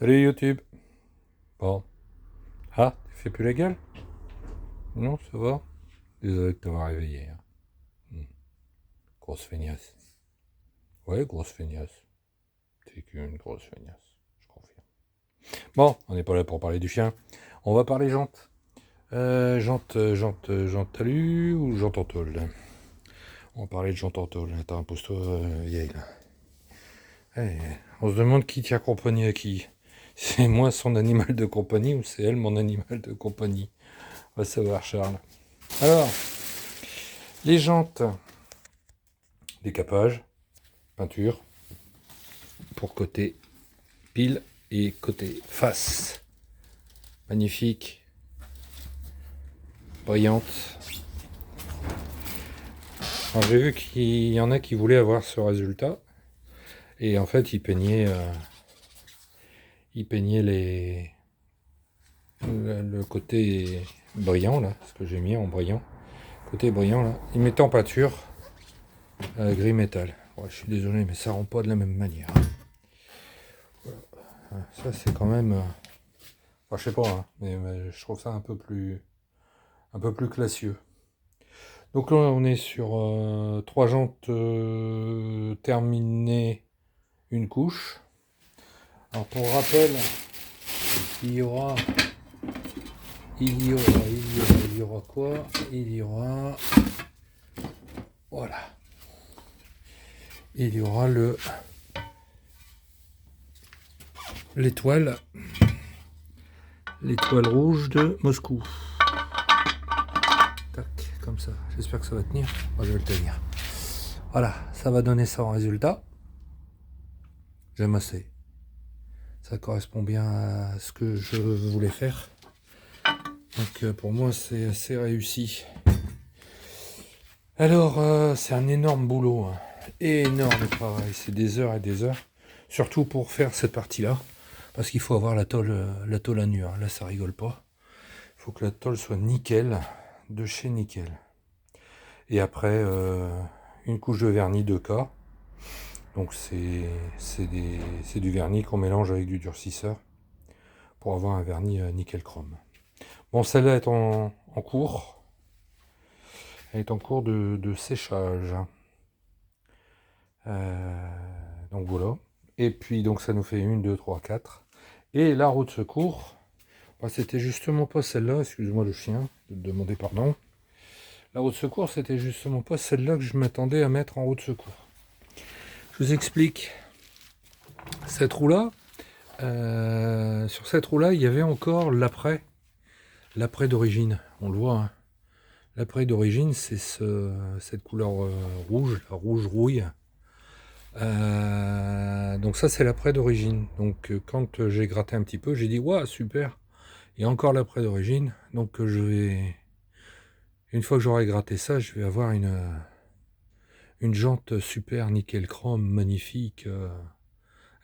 Salut YouTube. Bon. Ah, tu fais plus la gueule? Non, ça va? Désolé de t'avoir réveillé, hein. Hmm. Grosse feignasse. Ouais, grosse feignasse. C'est qu'une grosse feignasse, je confirme. Bon, on n'est pas là pour parler du chien. On va parler jante. Jante talus ou jante en tôle? On va parler de jante en tôle. Attends, pose-toi, vieille, là. Eh, on se demande qui tient compagnie à qui. C'est moi son animal de compagnie ou c'est elle mon animal de compagnie? On va savoir, Charles. Alors, les jantes, décapage, peinture, pour côté pile et côté face. Magnifique, brillante. Alors, j'ai vu qu'il y en a qui voulaient avoir ce résultat. Et en fait, ils peignaient le côté brillant, là, ce que j'ai mis en brillant. Côté brillant, là. Ils mettaient en peinture gris métal. Ouais, je suis désolé, mais ça rend pas de la même manière. Voilà. Ça, c'est quand même... enfin, je sais pas, hein, mais je trouve ça un peu plus classieux. Donc là, on est sur trois jantes terminées, une couche. Alors pour rappel, il y aura, il y aura quoi? Il y aura, voilà, il y aura l'étoile, l'étoile rouge de Moscou. Tac, comme ça. J'espère que ça va tenir. Moi, je vais le tenir. Voilà, ça va donner ça en résultat. J'aime assez. Ça correspond bien à ce que je voulais faire. Donc pour moi c'est assez réussi. Alors c'est un énorme boulot, hein. Énorme travail, c'est des heures et des heures. Surtout pour faire cette partie-là. Parce qu'il faut avoir la tôle à nu, hein. Là ça rigole pas. Il faut que la tôle soit nickel, de chez nickel. Et après une couche de vernis 2K. Donc c'est du vernis qu'on mélange avec du durcisseur pour avoir un vernis nickel chrome. Bon, celle-là est en cours. Elle est en cours de séchage. Donc voilà. Et puis donc ça nous fait 1, 2, 3, 4. Et la roue de secours, bah, c'était justement pas celle-là, excuse-moi le chien, de te demander pardon. La roue de secours, c'était justement pas celle-là que je m'attendais à mettre en roue de secours. Je vous explique. Cette roue-là, sur cette roue-là, il y avait encore l'après d'origine. On le voit, hein. L'après d'origine, c'est cette couleur rouge, la rouge rouille. Donc ça, c'est l'après d'origine. Donc quand j'ai gratté un petit peu, j'ai dit waouh, super, il y a encore l'après d'origine. Donc une fois que j'aurai gratté ça, je vais avoir une jante super nickel chrome magnifique.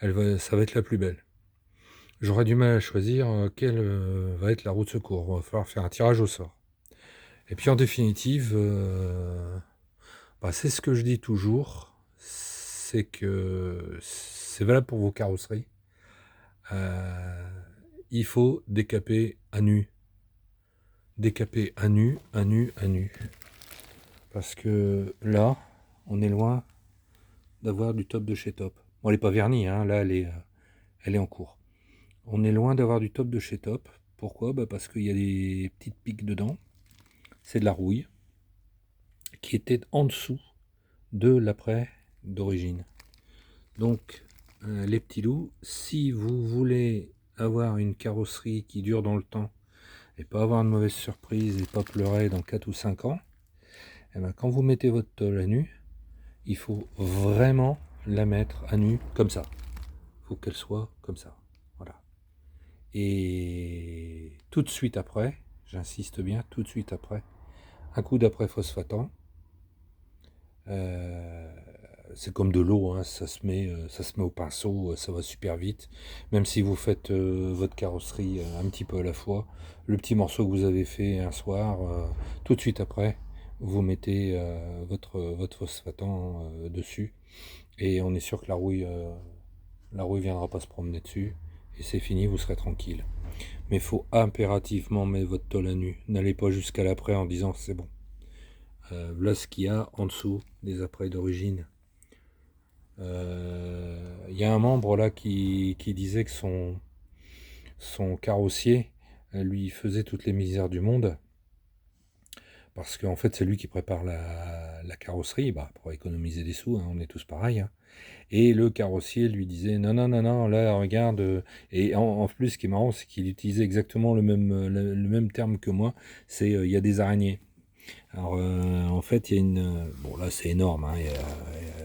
Ça va être la plus belle. J'aurai du mal à choisir quelle va être la roue de secours. Il va falloir faire un tirage au sort. Et puis en définitive, bah, c'est ce que je dis toujours, c'est que c'est valable pour vos carrosseries. Il faut décaper à nu. Décaper à nu, à nu, à nu. Parce que là, on est loin d'avoir du top de chez top. Bon, elle n'est pas vernie, hein, là, elle est en cours. On est loin d'avoir du top de chez top. Pourquoi? Bah parce qu'il y a des petites piques dedans. C'est de la rouille qui était en dessous de l'après d'origine. Donc, les petits loups, si vous voulez avoir une carrosserie qui dure dans le temps et pas avoir de mauvaises surprises et pas pleurer dans 4 ou 5 ans, eh ben, quand vous mettez votre tôle à nu, il faut vraiment la mettre à nu comme ça. Il faut qu'elle soit comme ça. Voilà. Et tout de suite après, j'insiste bien, tout de suite après, un coup d'après phosphatant. C'est comme de l'eau, hein, ça se met au pinceau, ça va super vite. Même si vous faites votre carrosserie un petit peu à la fois, le petit morceau que vous avez fait un soir, tout de suite après, vous mettez votre phosphatant dessus, et on est sûr que la rouille viendra pas se promener dessus, et c'est fini, vous serez tranquille. Mais il faut impérativement mettre votre tôle à nu. N'allez pas jusqu'à l'après en disant c'est bon. Voilà ce qu'il y a en dessous des apprêts d'origine. Il y a un membre là qui disait que son carrossier lui faisait toutes les misères du monde. Parce qu'en fait, c'est lui qui prépare la carrosserie, pour économiser des sous, hein, on est tous pareils. Hein. Et le carrossier lui disait non, non, non, non, là, regarde. Et en plus, ce qui est marrant, c'est qu'il utilisait exactement le même terme que moi c'est il y a des araignées. Alors, en fait, il y a une. Bon, là, c'est énorme, hein,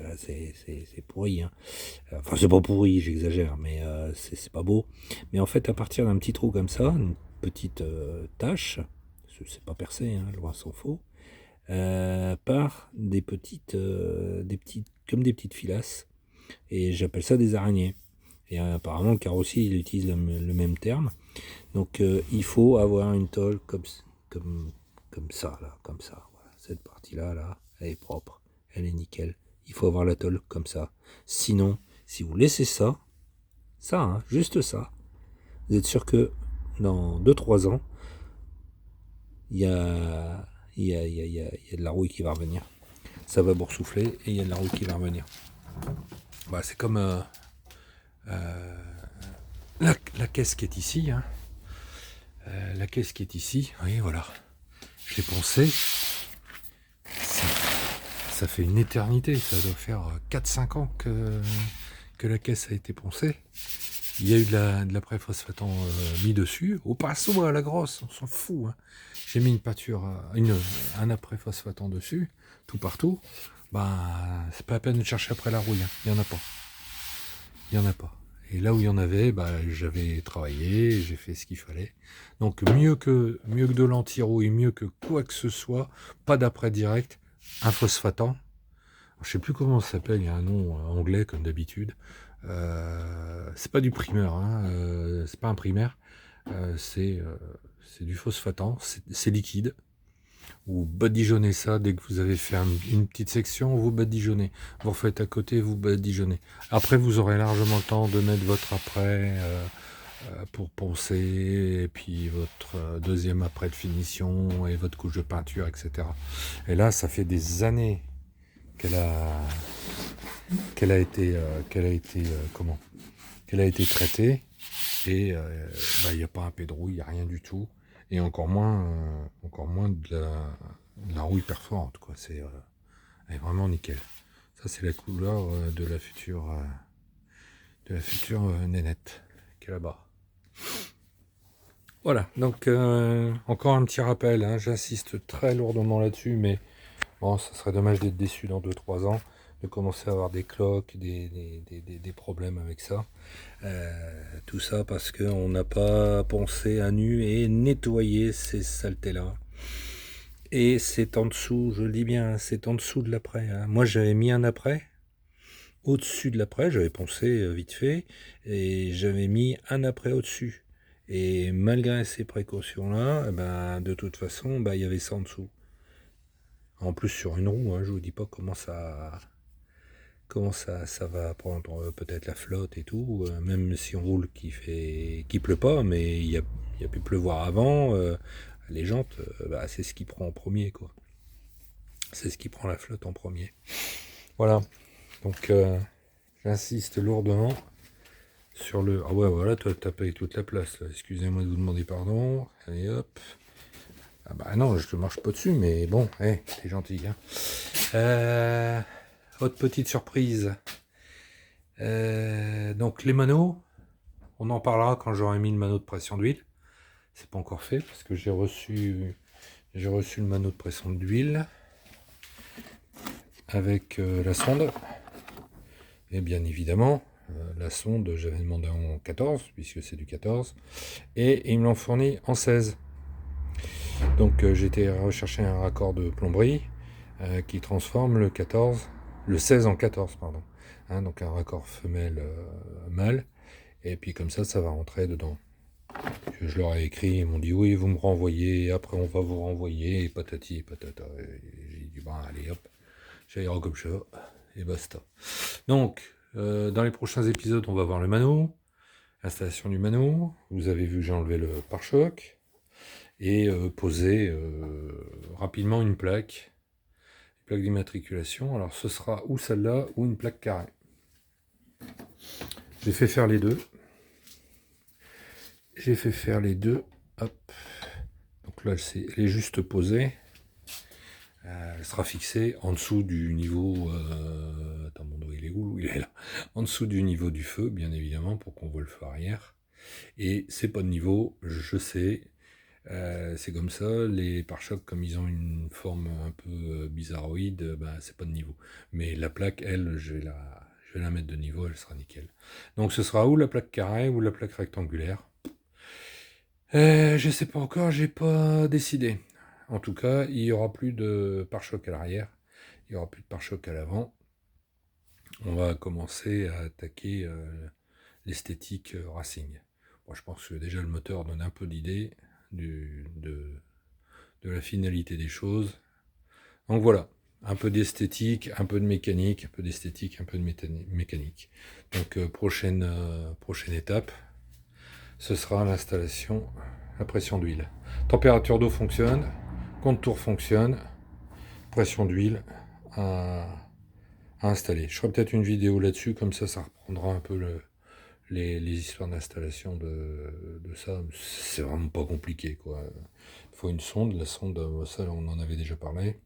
là, c'est pourri. Hein. Enfin, c'est pas pourri, j'exagère, mais c'est pas beau. Mais en fait, à partir d'un petit trou comme ça, une petite tache, c'est pas percé, hein, loin s'en faut, par comme des petites filasses. Et j'appelle ça des araignées. Et apparemment, le carrossier, il utilise le même terme. Donc, il faut avoir une tôle comme ça, là, comme ça. Voilà. Cette partie-là, là, elle est propre, elle est nickel. Il faut avoir la tôle comme ça. Sinon, si vous laissez ça, hein, juste ça, vous êtes sûr que dans 2-3 ans, il y a de la rouille qui va revenir. Ça va boursoufler et il y a de la rouille qui va revenir. C'est comme la caisse qui est ici. Hein. La caisse qui est ici, oui, voilà. Je l'ai poncée. Ça fait une éternité. Ça doit faire 4-5 ans que la caisse a été poncée. Il y a eu de la pré-phosphatant mis dessus. Au pinceau, à la grosse, on s'en fout. Hein. J'ai mis une pâture, un après-phosphatant dessus, tout partout. C'est pas la peine de chercher après la rouille. Hein. Il n'y en a pas. Il n'y en a pas. Et là où il y en avait, j'avais travaillé, j'ai fait ce qu'il fallait. Donc mieux que de l'anti-rouille, mieux que quoi que ce soit, pas d'après direct, un phosphatant. Alors, je sais plus comment ça s'appelle, il y a un nom anglais comme d'habitude. C'est pas du primeur, hein, c'est pas un primaire, c'est du phosphatant, c'est liquide. Vous badigeonnez ça dès que vous avez fait une petite section, vous badigeonnez. Vous refaites à côté, vous badigeonnez. Après, vous aurez largement le temps de mettre votre après pour poncer, et puis votre deuxième après de finition, et votre couche de peinture, etc. Et là, ça fait des années qu'elle a été traitée, et il n'y a pas un peu de rouille, il n'y a rien du tout. Et encore moins de la rouille perforante, quoi. Elle est vraiment nickel. Ça, c'est la couleur de la future nénette qui est là-bas. Voilà, donc encore un petit rappel, hein, j'insiste très lourdement là-dessus, mais bon, ça serait dommage d'être déçu dans 2-3 ans, de commencer à avoir des cloques, des problèmes avec ça. Tout ça parce qu'on n'a pas pensé à nu et nettoyer ces saletés-là. Et c'est en dessous, je le dis bien, c'est en dessous de l'après. Hein. Moi, j'avais mis un après, au-dessus de l'après, j'avais poncé vite fait, et j'avais mis un après au-dessus. Et malgré ces précautions-là, de toute façon, il y avait ça en dessous. En plus sur une roue, hein, je vous dis pas comment ça va prendre peut-être la flotte et tout, même si on roule qui pleut pas, mais il y a pu pleuvoir avant, les jantes, c'est ce qui prend en premier, quoi. C'est ce qui prend la flotte en premier. Voilà, donc j'insiste lourdement sur le... Ah ouais, voilà, toi t'as payé toute la place, là. Excusez-moi de vous demander pardon, allez hop. Ah non, je te marche pas dessus, mais bon, t'es gentil, hein. Autre petite surprise. Donc les manos, on en parlera quand j'aurai mis le mano de pression d'huile. C'est pas encore fait parce que j'ai reçu le mano de pression d'huile avec la sonde. Et bien évidemment, la sonde, j'avais demandé en 14 puisque c'est du 14 et ils me l'ont fourni en 16. Donc j'ai été rechercher un raccord de plomberie qui transforme le 16 en 14, pardon. Hein, donc un raccord femelle mâle, et puis comme ça va rentrer dedans. Je leur ai écrit, ils m'ont dit oui, vous me renvoyez, après on va vous renvoyer, et patati et patata. Et j'ai dit allez hop, j'aillerai comme ça, et basta. Donc dans les prochains épisodes, on va voir le mano, Installation du mano. Vous avez vu, j'ai enlevé le pare-choc. Et posé rapidement une plaque d'immatriculation. Alors ce sera ou celle-là ou une plaque carrée. J'ai fait faire les deux. Hop. Donc là, elle est juste posée. Elle sera fixée en dessous du niveau... Attends, mon doigt, il est où? Il est là. En dessous du niveau du feu, bien évidemment, pour qu'on voit le feu arrière. Et c'est pas de niveau, je sais. C'est comme ça, les pare-chocs, comme ils ont une forme un peu bizarroïde, c'est pas de niveau. Mais la plaque, elle, je vais la mettre de niveau, elle sera nickel. Donc ce sera ou la plaque carrée ou la plaque rectangulaire. Je sais pas encore, j'ai pas décidé. En tout cas, il y aura plus de pare-choc à l'arrière, il y aura plus de pare-choc à l'avant. On va commencer à attaquer l'esthétique racing. Bon, je pense que déjà le moteur donne un peu d'idée de la finalité des choses. Donc voilà, un peu d'esthétique, un peu de mécanique, un peu d'esthétique, un peu de mécanique. Donc prochaine étape, ce sera l'installation, la pression d'huile. Température d'eau fonctionne, compte tour fonctionne, pression d'huile à installer. Je ferai peut-être une vidéo là-dessus, comme ça reprendra un peu les histoires d'installation de ça. C'est vraiment pas compliqué, quoi. Il faut une sonde, la sonde, ça on en avait déjà parlé.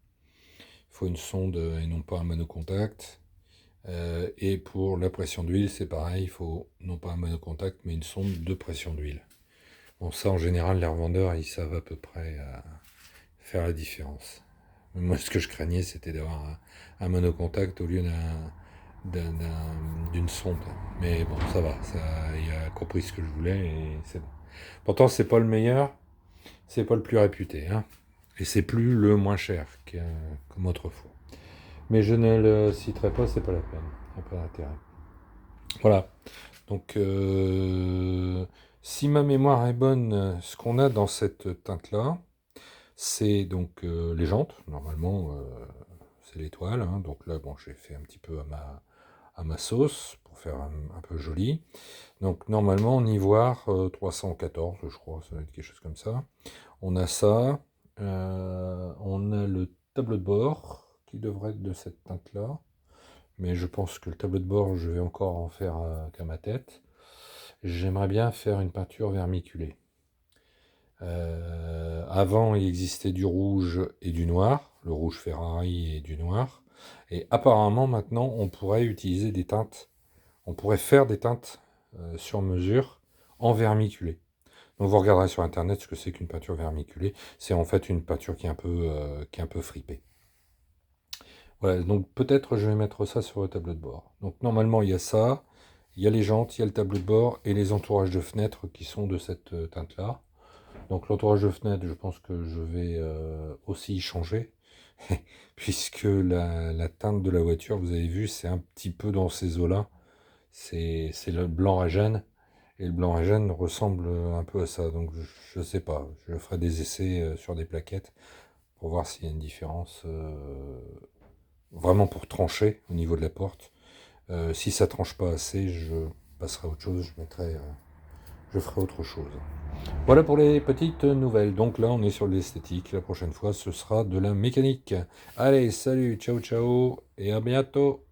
Il faut une sonde et non pas un monocontact. Et pour la pression d'huile, c'est pareil, il faut non pas un monocontact, mais une sonde de pression d'huile. Bon, ça en général, les revendeurs, ils savent à peu près faire la différence. Moi, ce que je craignais, c'était d'avoir un monocontact au lieu d'une sonde. Mais bon, ça va, il a compris ce que je voulais et c'est bon. Pourtant, c'est pas le meilleur, c'est pas le plus réputé, hein. Et c'est plus le moins cher comme autrefois. Mais je ne le citerai pas, c'est pas la peine. Il n'y a pas d'intérêt. Voilà. Donc, si ma mémoire est bonne, ce qu'on a dans cette teinte-là, c'est donc les jantes. Normalement, c'est l'étoile. Hein. Donc là, bon, j'ai fait un petit peu à ma sauce pour faire un peu joli. Donc, normalement, en ivoire 314, je crois, ça va être quelque chose comme ça. On a ça. On a le tableau de bord qui devrait être de cette teinte-là. Mais je pense que le tableau de bord, je vais encore en faire qu'à ma tête. J'aimerais bien faire une peinture vermiculée. Avant, il existait du rouge et du noir, le rouge Ferrari et du noir. Et apparemment, maintenant, on pourrait utiliser des teintes. On pourrait faire des teintes sur mesure en vermiculé. Donc vous regarderez sur internet ce que c'est qu'une peinture vermiculée. C'est en fait une peinture qui est un peu fripée. Voilà, donc peut-être je vais mettre ça sur le tableau de bord. Donc normalement il y a ça, il y a les jantes, il y a le tableau de bord et les entourages de fenêtres qui sont de cette teinte-là. Donc l'entourage de fenêtre, je pense que je vais aussi y changer, puisque la teinte de la voiture, vous avez vu, c'est un petit peu dans ces eaux-là. C'est le blanc à gêne, et le blanc à gêne ressemble un peu à ça. Donc je sais pas, je ferai des essais sur des plaquettes pour voir s'il y a une différence, vraiment pour trancher au niveau de la porte. Si ça tranche pas assez, je passerai à autre chose, je ferai autre chose. Voilà pour les petites nouvelles. Donc là, on est sur l'esthétique. La prochaine fois, ce sera de la mécanique. Allez, salut, ciao, ciao, et à bientôt.